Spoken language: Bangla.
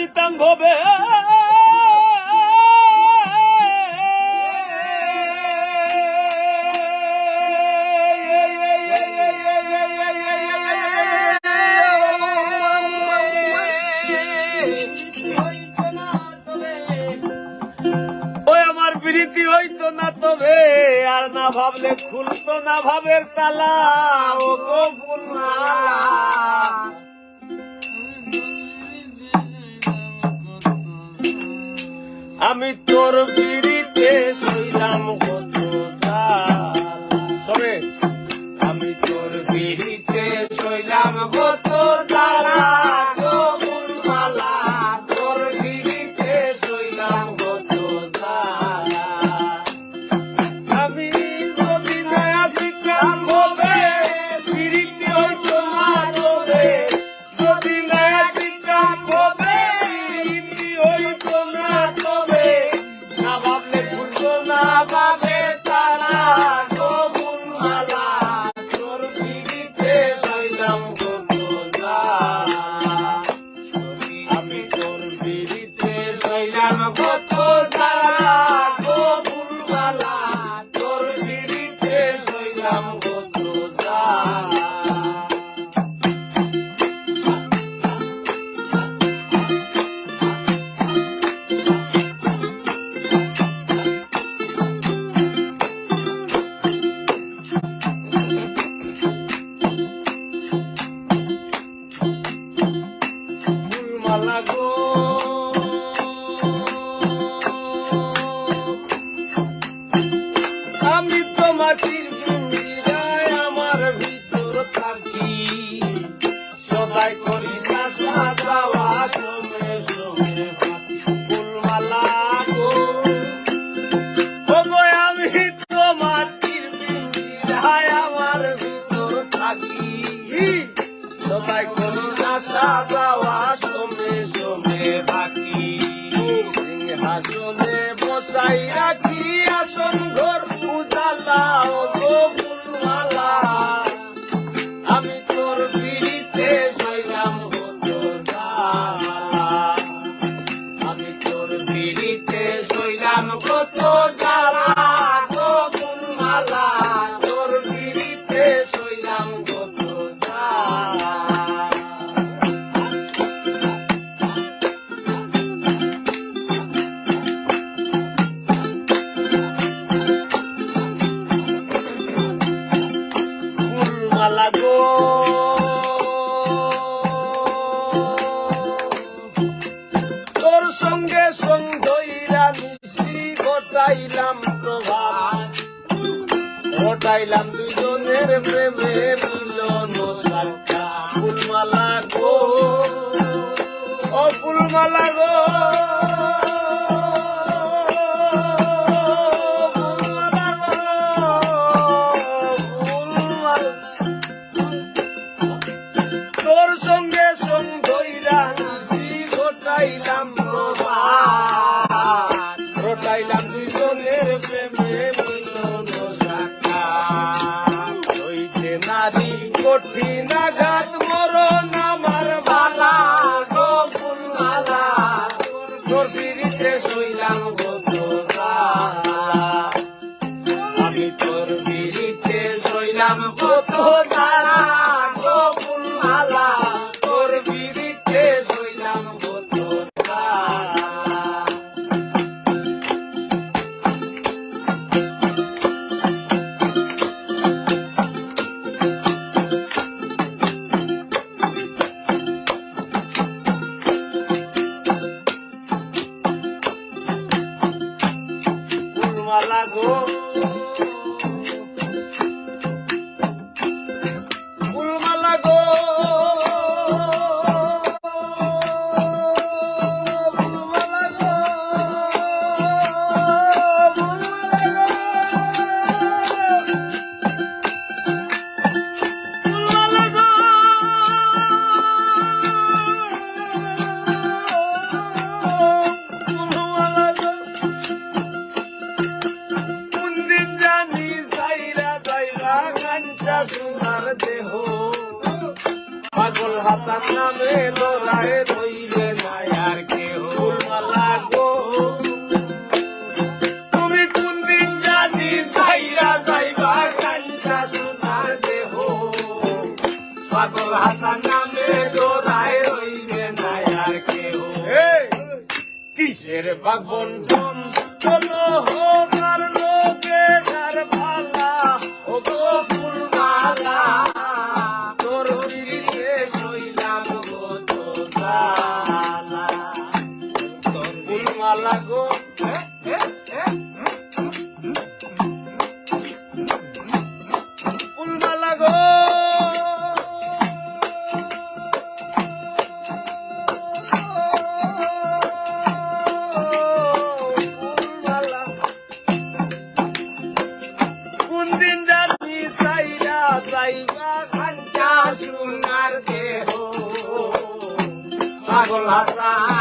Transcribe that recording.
আসিতাম ভবে প্রীতি হইতো না তবে আর না ভাবলে খুলতো না ভাবের তালা ও গো ফুলনা আমি তোর পিড়িতে শৈলাম কত সবে আমি তোর পিড়িতে শৈলাম কত জ্বালা গো ফুলমালা তোর পিড়িতে শৈলাম কত জ্বালা আমি যদি নয়া শিখতাম হবে পিড়িতে হইতো না তবে যদি নয়া শিখতাম হবে পিড়িতে হইতো না তবে না ভাবলে ভুলতো না ভাবে তারা গো ফুলমালা তোর পিড়িতে শৈলাম কত জ্বালা আমি তোর পিড়িতে শৈলাম কত জ্বালা গো ফুলমালা তোর পিড়িতে শৈলাম কত জ্বালা ফুলমালা গো আমি তো মাটির পিঞ্জিরায় আমার ভিতর থাকি সদাই করি শাসা যাওয়া সমে সমে ফুলমালা গো আমি তো মাটির পিঞ্জিরায় আমার ভিতর থাকি সদাই করি শাসা যাওয়া সমে সমে বাকি সিংহাসনে বসাই রাখি আসন ঘর উজালা ও গো ফুলমালা আমি তোর পিড়িতে শৈলাম কত জ্বালা আমি তোর পিড়িতে শৈলাম কত জ্বালা গো ফুলমালা তোর পিড়িতে শৈলাম কত জ্বালা ফুলমালা গো তোর সঙ্গে সঙ্গইরা মিশি ঘটাইলাম প্রভাত ঘটাইলাম দুজনের প্রেমে মিলন সাক্ষা ফুলমালা গো ও ফুলমালা গো তোর সঙ্গে সঙ্গইরা মিশি ঘটাইলাম প্রভাত ঘটাইলাম দুজনের প্রেমে মিলন সাক্ষাৎ হইতে নারী কঠিন আঘাত মরণ আমার বালা গো ফুলমালা তোর পিড়িতে শৈলাম কত জ্বালা আমি তোর পিড়িতে শৈলাম কত জ্বালা গো ফুলমালা তোর পিড়িতে শৈলাম কত জ্বালা ফুলমালা গো ফুলমালা গো ফুলমালা গো ফুলমালা গো ফুলমালা গো কোনদিন জানি যাইরা যাইরা কাঞ্চা সোনার দেহ পাগল হাসান নামে লড়াই রইবে না আর কে পাগল হাসান নামে জোড়ায় রইবে না আর কেউ। এই, কিসের বাগবন্টন চলো হোক আর লোকে যার ভালা ও গো ফুলমালা তোর পিড়িতে শৈলাম গো তো জালা। ফুলমালা গো ফুলমালা গো ফুলমালা কোন দিন জানি চাইয়া যাইবা খাঞ্চা সোনার দেহ পাগল হাসান